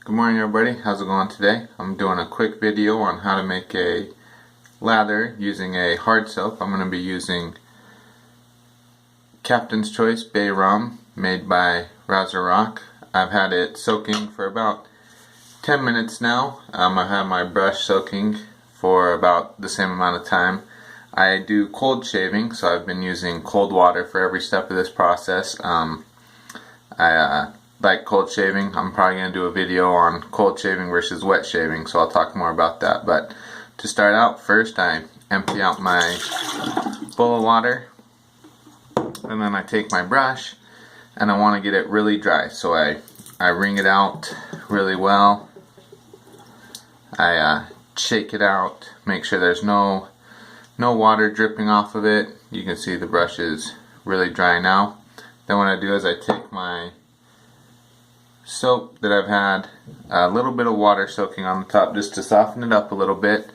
Good morning everybody, how's it going today? I'm doing a quick video on how to make a lather using a hard soap. I'm going to be using Captain's Choice Bay Rum made by RazoRock. I've had it soaking for about 10 minutes now. I've had my brush soaking for about the same amount of time. I do cold shaving, so I've been using cold water for every step of this process. I like cold shaving. I'm probably going to do a video on cold shaving versus wet shaving, so I'll talk more about that. But to start out, first I empty out my bowl of water, and then I take my brush and I want to get it really dry, so I wring it out really well. I shake it out, make sure there's no water dripping off of it. You can see the brush is really dry now. Then what I do is I take my soap that I've had a little bit of water soaking on the top just to soften it up a little bit.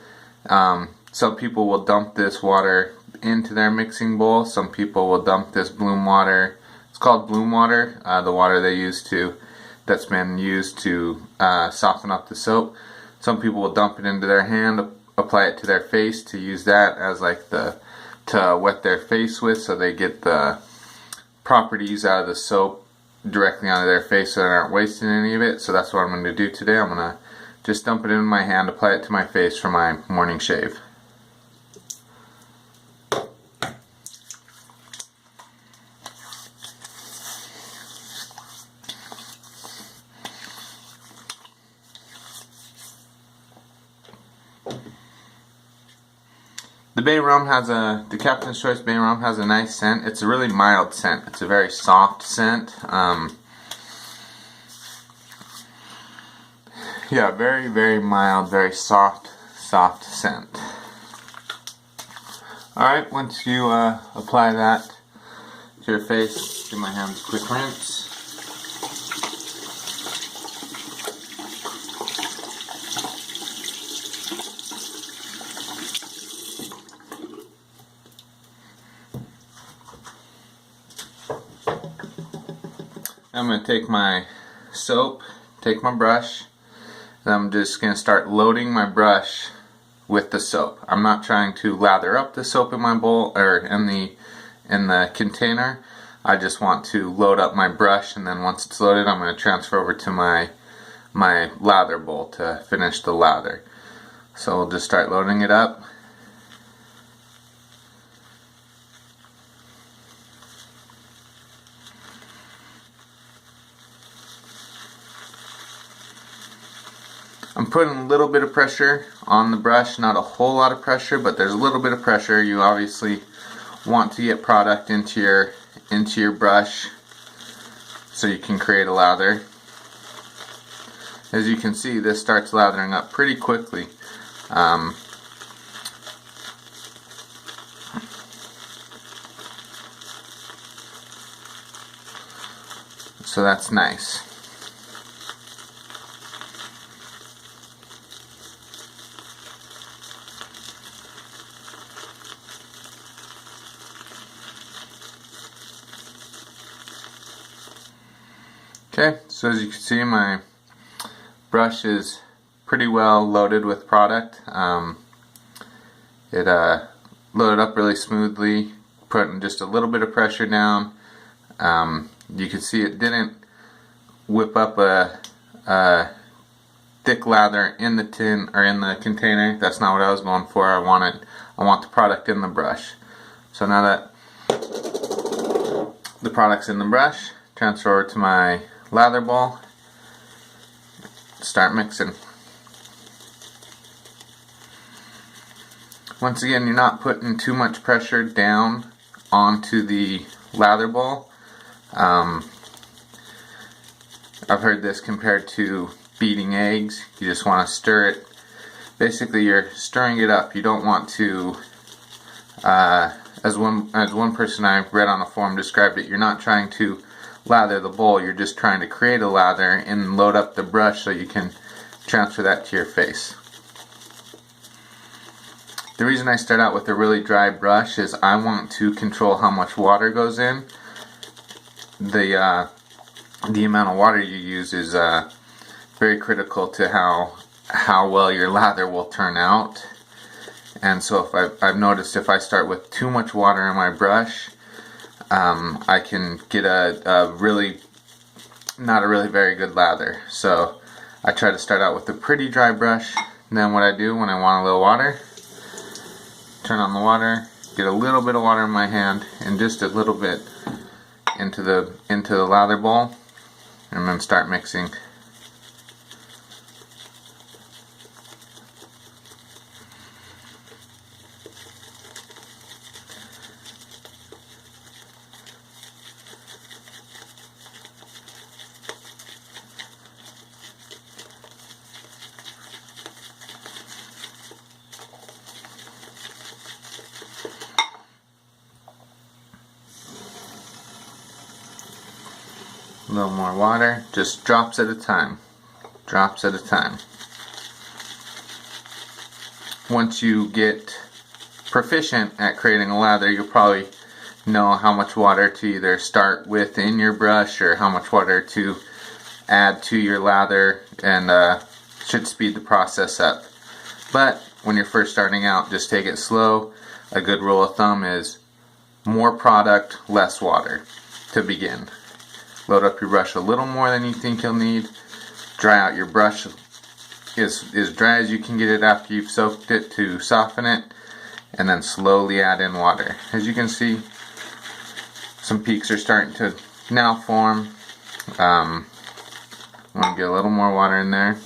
Some people will dump this water into their mixing bowl. Some people will dump this bloom water. It's called bloom water, the water they use that's been used to soften up the soap. Some people will dump it into their hand, apply it to their face to use that as like to wet their face with, so they get the properties out of the soap directly onto their face so they aren't wasting any of it. So that's what I'm going to do today. I'm going to just dump it in my hand, apply it to my face for my morning shave. The Captain's Choice Bay Rum has a nice scent. It's a really mild scent. It's a very soft scent. Yeah, very, very mild, very soft scent. Alright, once you apply that to your face, give my hands a quick rinse. I'm going to take my soap, take my brush, and I'm just going to start loading my brush with the soap. I'm not trying to lather up the soap in my bowl or in the container. I just want to load up my brush, and then once it's loaded I'm going to transfer over to my lather bowl to finish the lather. So we'll just start loading it up. I'm putting a little bit of pressure on the brush, not a whole lot of pressure, but there's a little bit of pressure. You obviously want to get product into your brush so you can create a lather. As you can see, this starts lathering up pretty quickly. So that's nice. Okay, so as you can see, my brush is pretty well loaded with product. It loaded up really smoothly, putting just a little bit of pressure down. You can see it didn't whip up a thick lather in the tin or in the container. That's not what I was going for. I want the product in the brush. So now that the product's in the brush, transfer over to my lather bowl, start mixing. Once again, you're not putting too much pressure down onto the lather bowl. I've heard this compared to beating eggs. You just want to stir it. Basically, you're stirring it up. You don't want to, as one person I read on a forum described it, you're not trying to lather the bowl, you're just trying to create a lather and load up the brush so you can transfer that to your face. The reason I start out with a really dry brush is I want to control how much water goes in. The amount of water you use is very critical to how well your lather will turn out. And so if I've noticed if I start with too much water in my brush, I can get a really not a really very good lather. So I try to start out with a pretty dry brush, and then what I do when I want a little water, turn on the water, get a little bit of water in my hand and just a little bit into the lather bowl, and then start mixing. A little more water, just drops at a time. Drops at a time. Once you get proficient at creating a lather, you'll probably know how much water to either start with in your brush or how much water to add to your lather, and should speed the process up. But when you're first starting out, just take it slow. A good rule of thumb is more product, less water to begin. Load up your brush a little more than you think you'll need. Dry out your brush as dry as you can get it after you've soaked it to soften it, and then slowly add in water. As you can see, some peaks are starting to now form. I'm going to get a little more water in there.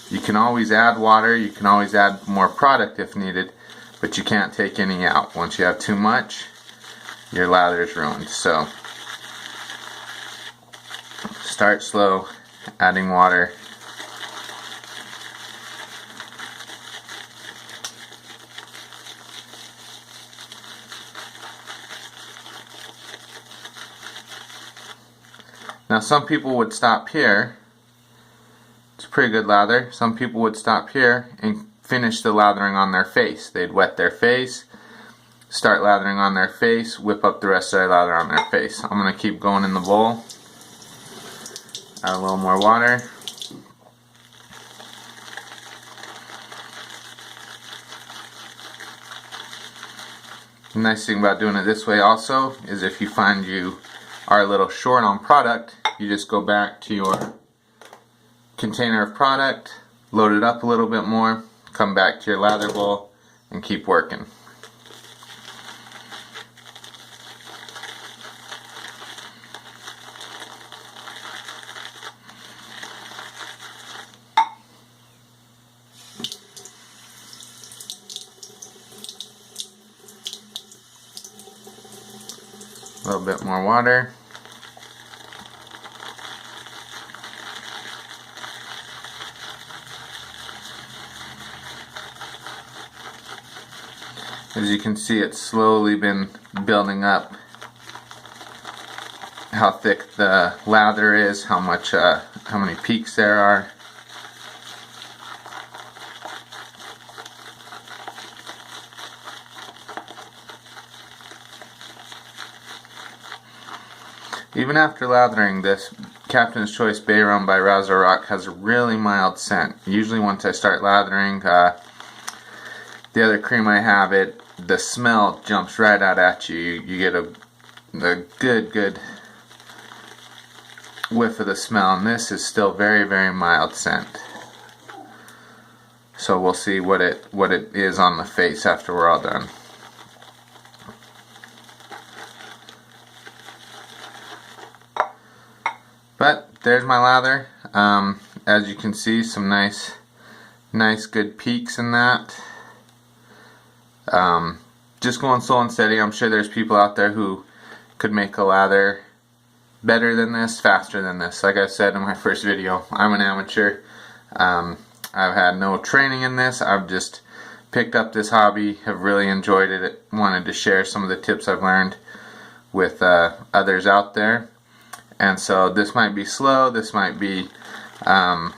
You can always add water, you can always add more product if needed, but you can't take any out. Once you have too much, your lather is ruined. So start slow, adding water. Now some people would stop here. It's a pretty good lather. Some people would stop here and finish the lathering on their face. They'd wet their face, start lathering on their face, whip up the rest of their lather on their face. I'm going to keep going in the bowl. Add a little more water. The nice thing about doing it this way also is if you find you are a little short on product, you just go back to your container of product, load it up a little bit more, come back to your lather bowl, and keep working. A little bit more water. As you can see, it's slowly been building up how thick the lather is, how many peaks there are. Even after lathering, this Captain's Choice Bay Rum by RazoRock has a really mild scent. Usually once I start lathering the other cream I have, the smell jumps right out at you. You get a good whiff of the smell, and this is still very mild scent. So we'll see what it is on the face after we're all done. But there's my lather. As you can see, some nice good peaks in that. Just going slow and steady. I'm sure there's people out there who could make a lather better than this, faster than this. Like I said in my first video, I'm an amateur. I've had no training in this. I've just picked up this hobby, have really enjoyed it, wanted to share some of the tips I've learned with others out there. And so this might be slow, this might be not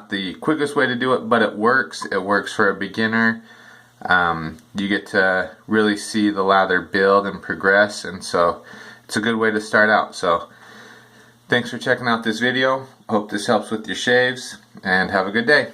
the quickest way to do it, but it works. It works for a beginner. You get to really see the lather build and progress, and so it's a good way to start out. So Thanks for checking out this video. Hope this helps with your shaves, and have a good day.